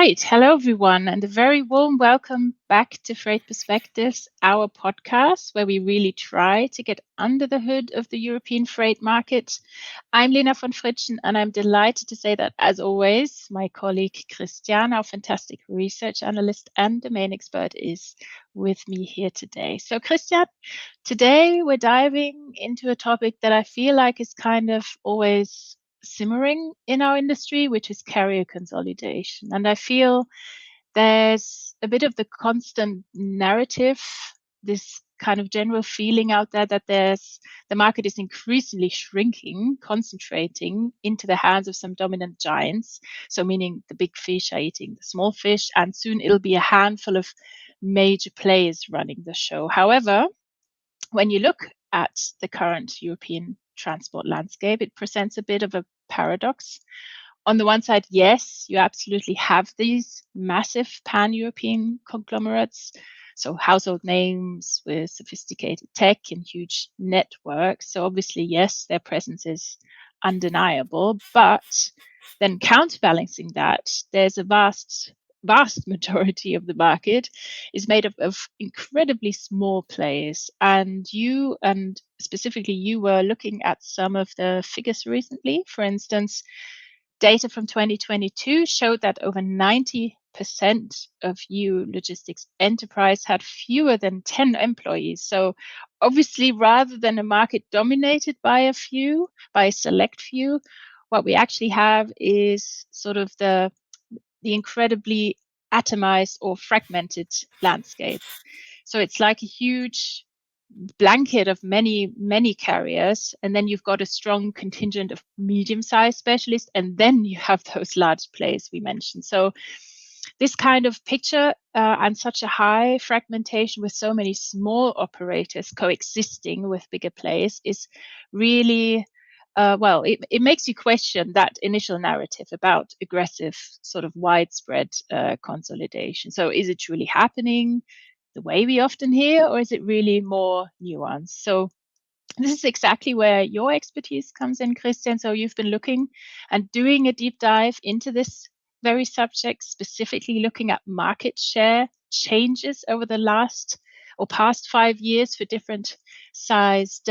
Right. Hello, everyone, and a very warm welcome back to Freight Perspectives, our podcast where we really try to get under the hood of the European freight market. I'm Lena von Fritschen, and I'm delighted to say that, as always, my colleague Christian, our fantastic research analyst and domain expert, is with me here today. So, Christian, today we're diving into a topic that I feel like is kind of always simmering in our industry, which is carrier consolidation. And I feel there's a bit of the constant narrative, this kind of general feeling out there that the market is increasingly shrinking, concentrating into the hands of some dominant giants. So meaning the big fish are eating the small fish, and soon it'll be a handful of major players running the show. However, when you look at the current European transport landscape, it presents a bit of a paradox. On the one side, yes, you absolutely have these massive pan-European conglomerates, so household names with sophisticated tech and huge networks. So obviously, yes, their presence is undeniable. But then counterbalancing that, there's a vast majority of the market is made up of incredibly small players. And specifically you were looking at some of the figures recently. For instance, data from 2022 showed that over 90% of EU logistics enterprise had fewer than 10 employees. So obviously, rather than a market dominated by a select few, what we actually have is sort of the incredibly atomized or fragmented landscape. So it's like a huge blanket of many carriers, and then you've got a strong contingent of medium-sized specialists, and then you have those large players we mentioned. So this kind of picture and such a high fragmentation with so many small operators coexisting with bigger players is really it makes you question that initial narrative about aggressive, sort of widespread consolidation. So is it truly happening the way we often hear, or is it really more nuanced? So this is exactly where your expertise comes in, Christian. So you've been looking and doing a deep dive into this very subject, specifically looking at market share changes over the past 5 years for different sized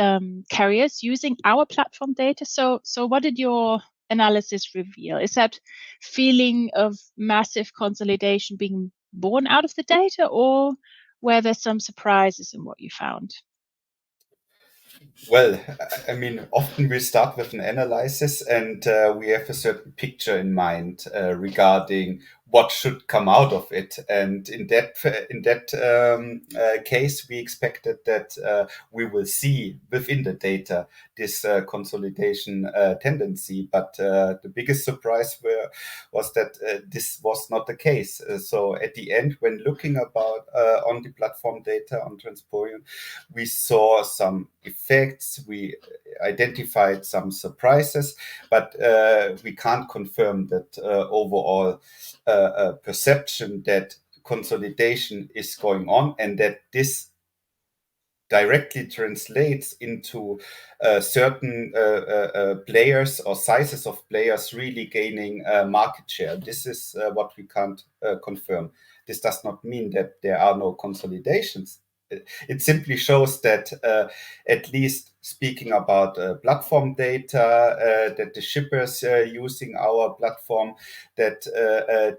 carriers using our platform data. So what did your analysis reveal? Is that feeling of massive consolidation being born out of the data, or were there some surprises in what you found? Well, I mean, often we start with an analysis and we have a certain picture in mind regarding what should come out of it. And in that case, we expected that we will see within the data this consolidation tendency. But the biggest surprise was that this was not the case. So at the end, when looking about on the platform data on Transporion, we saw some effects, we identified some surprises, but we can't confirm that overall perception that consolidation is going on and that this directly translates into certain players or sizes of players really gaining market share. This is what we can't confirm. This does not mean that there are no consolidations. It simply shows that, at least speaking about platform data, that the shippers using our platform, that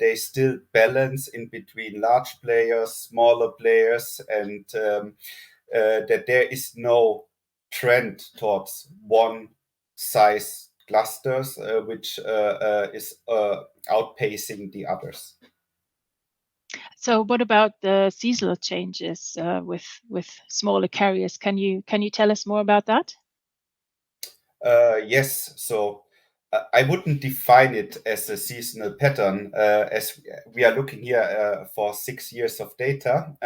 they still balance in between large players, smaller players, and that there is no trend towards one size clusters, which is outpacing the others. So what about the seasonal changes with smaller carriers? Can you tell us more about that? Yes. So I wouldn't define it as a seasonal pattern, as we are looking here for 6 years of data.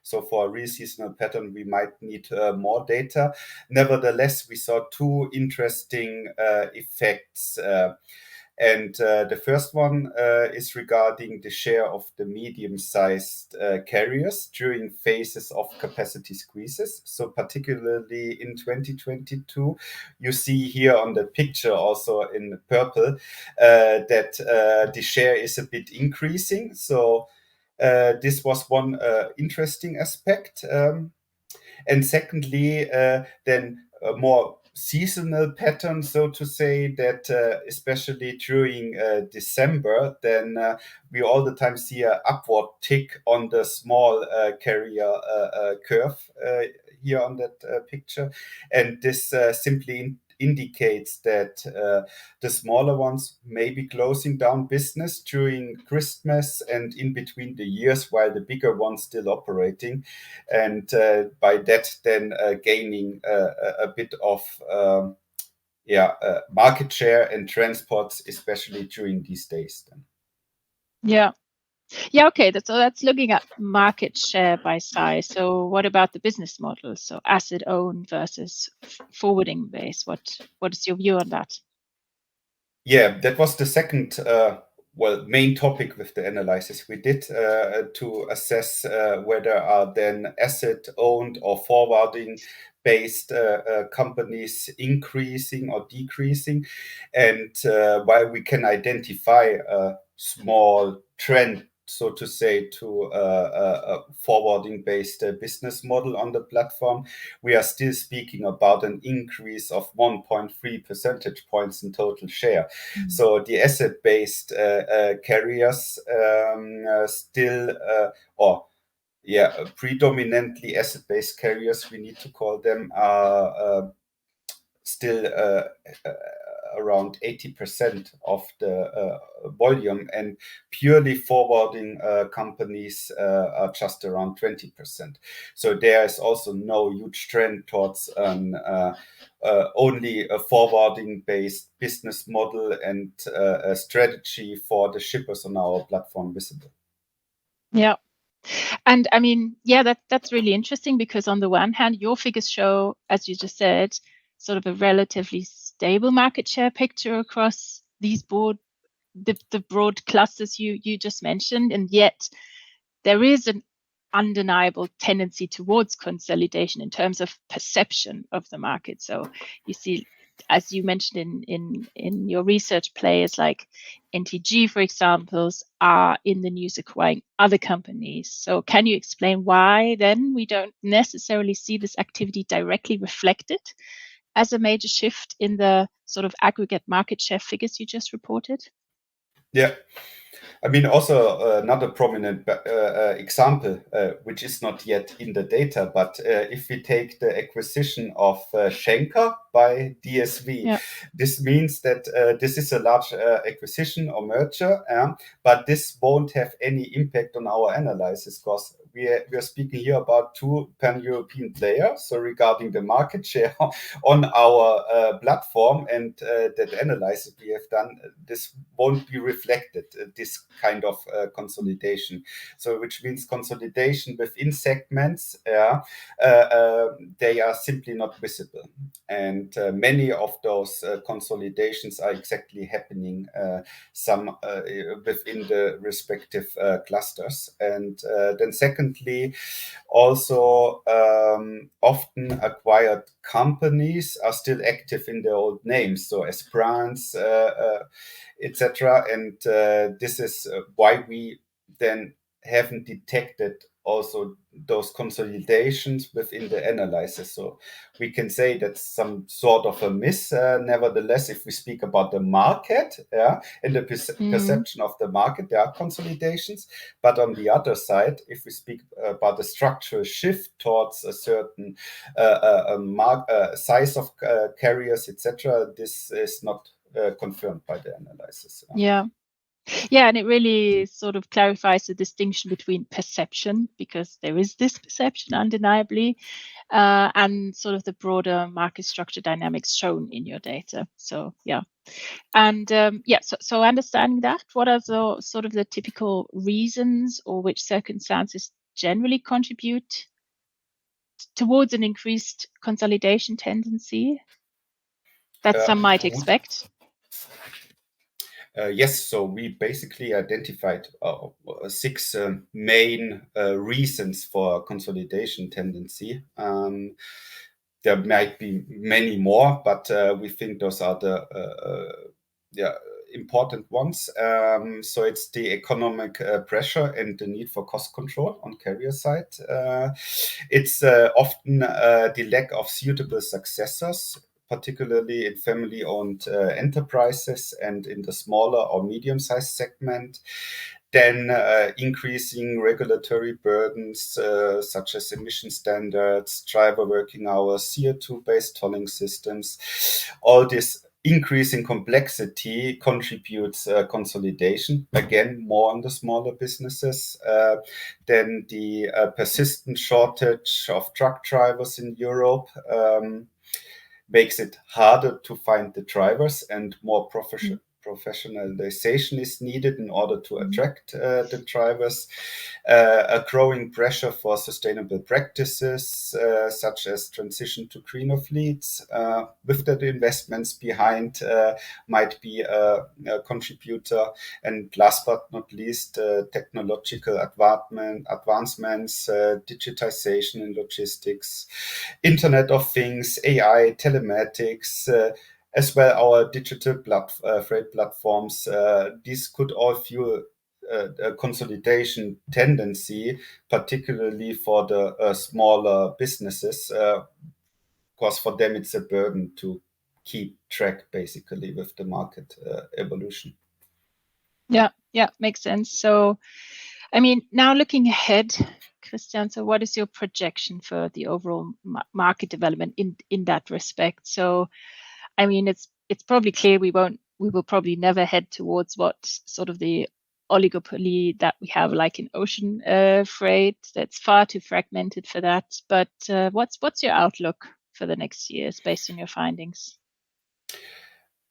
So for a real seasonal pattern, we might need more data. Nevertheless, we saw two interesting effects. And the first one is regarding the share of the medium-sized carriers during phases of capacity squeezes. So particularly in 2022, you see here on the picture also in purple that the share is a bit increasing. So this was one interesting aspect. And secondly, then a more seasonal pattern, so to say, that especially during December, then we all the time see an upward tick on the small carrier curve here on that picture. And this simply indicates that the smaller ones may be closing down business during Christmas and in between the years, while the bigger ones still operating, and by that then gaining a bit of market share and transports, especially during these days. Then. Yeah, okay. So that's looking at market share by size. So what about the business model? So asset owned versus forwarding base. What is your view on that? Yeah, that was the second main topic with the analysis we did to assess whether are then asset owned or forwarding based companies increasing or decreasing, and while we can identify a small trend, so to say, to a forwarding based business model on the platform, we are still speaking about an increase of 1.3 percentage points in total share. So the asset-based carriers still, predominantly asset-based carriers, we need to call them, are still around 80% of the volume, and purely forwarding companies are just around 20%. So there is also no huge trend towards only a forwarding-based business model and a strategy for the shippers on our platform visible. Yeah. And I mean, yeah, that's really interesting, because on the one hand, your figures show, as you just said, sort of a relatively stable market share picture across these the broad clusters you just mentioned, and yet there is an undeniable tendency towards consolidation in terms of perception of the market. So you see, as you mentioned in your research, players like NTG, for example, are in the news acquiring other companies. So can you explain why then we don't necessarily see this activity directly reflected as a major shift in the sort of aggregate market share figures you just reported? Yeah. I mean, also another prominent example, which is not yet in the data, but if we take the acquisition of Schenker by DSV, this means that this is a large acquisition or merger, but this won't have any impact on our analysis, because we are speaking here about two pan-European players. So regarding the market share on our platform and that analysis we have done, this won't be reflected, this kind of consolidation. So which means consolidation within segments, they are simply not visible. And many of those consolidations are exactly happening some within the respective clusters. And then secondly, also often acquired companies are still active in their old names, so as brands, etc. And this is why we then haven't detected also those consolidations within the analysis. So we can say that's some sort of a miss. Nevertheless, if we speak about the market, and the perception of the market, there are consolidations. But on the other side, if we speak about the structural shift towards a certain size of carriers, etc., this is not confirmed by the analysis. Yeah, and it really sort of clarifies the distinction between perception, because there is this perception undeniably, and sort of the broader market structure dynamics shown in your data. So yeah, and so understanding that, what are the sort of the typical reasons or which circumstances generally contribute towards an increased consolidation tendency that some might expect? Yes, so we basically identified 6 main reasons for consolidation tendency. There might be many more, but we think those are the important ones. So it's the economic pressure and the need for cost control on carrier side. It's often the lack of suitable successors, particularly in family-owned enterprises and in the smaller or medium-sized segment. Then increasing regulatory burdens such as emission standards, driver working hours, CO2-based tolling systems. All this increasing complexity contributes consolidation, again, more on the smaller businesses. Then the persistent shortage of truck drivers in Europe makes it harder to find the drivers, and more professionalization is needed in order to attract the drivers. A growing pressure for sustainable practices, such as transition to greener fleets, with the investments behind, might be a contributor. And last but not least, technological advancements, digitization in logistics, Internet of Things, AI, telematics, as well our digital freight platforms. These could all fuel a consolidation tendency, particularly for the smaller businesses, because for them it's a burden to keep track basically with the market evolution. Yeah, makes sense. So, I mean, now looking ahead, Christian, so what is your projection for the overall market development in that respect? So, I mean, it's probably clear we will probably never head towards what sort of the oligopoly that we have, like in ocean freight. That's far too fragmented for that. But what's your outlook for the next years based on your findings?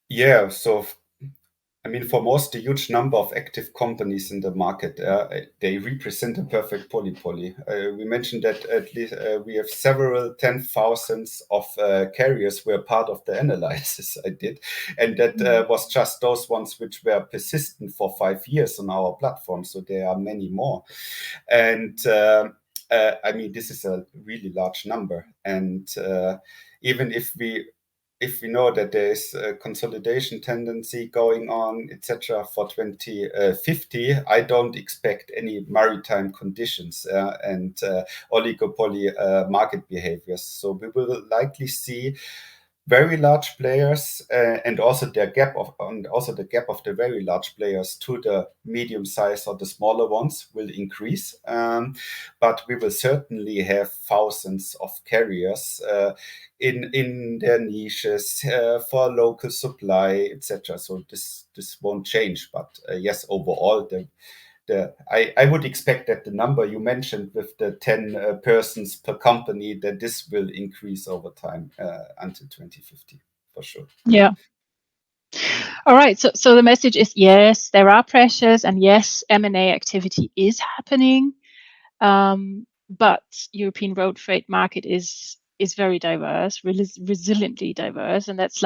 Yeah, so I mean, for most, a huge number of active companies in the market, they represent a perfect polypoly. We mentioned that at least we have several 10,000s of carriers were part of the analysis I did, and that was just those ones which were persistent for 5 years on our platform. So there are many more, and I mean, this is a really large number, and even if we know that there is a consolidation tendency going on, etc., for 2050, I don't expect any maritime conditions and oligopoly market behaviors. So we will likely see very large players and also the gap of the very large players to the medium size or the smaller ones will increase, but we will certainly have thousands of carriers in their niches for local supply, etc. So this won't change, but yes, overall I would expect that the number you mentioned with the 10 persons per company, that this will increase over time until 2050, for sure. Yeah. All right. So the message is, yes, there are pressures, and yes, M&A activity is happening. But European road freight market is very diverse, resiliently diverse, and that's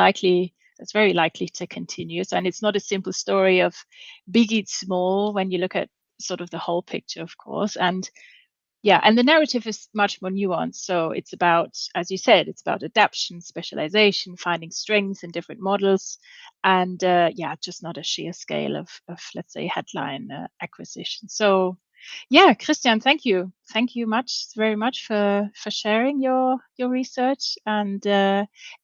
very likely to continue. So, and it's not a simple story of big eats small when you look at sort of the whole picture, of course. And yeah, and the narrative is much more nuanced. So it's about, as you said, it's about adaptation, specialization, finding strengths in different models, and just not a sheer scale of let's say headline acquisition. So yeah, Christian, thank you very much for sharing your research and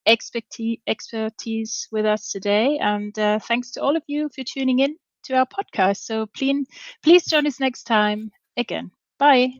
expertise with us today. And thanks to all of you for tuning in to our podcast. So please join us next time again. Bye.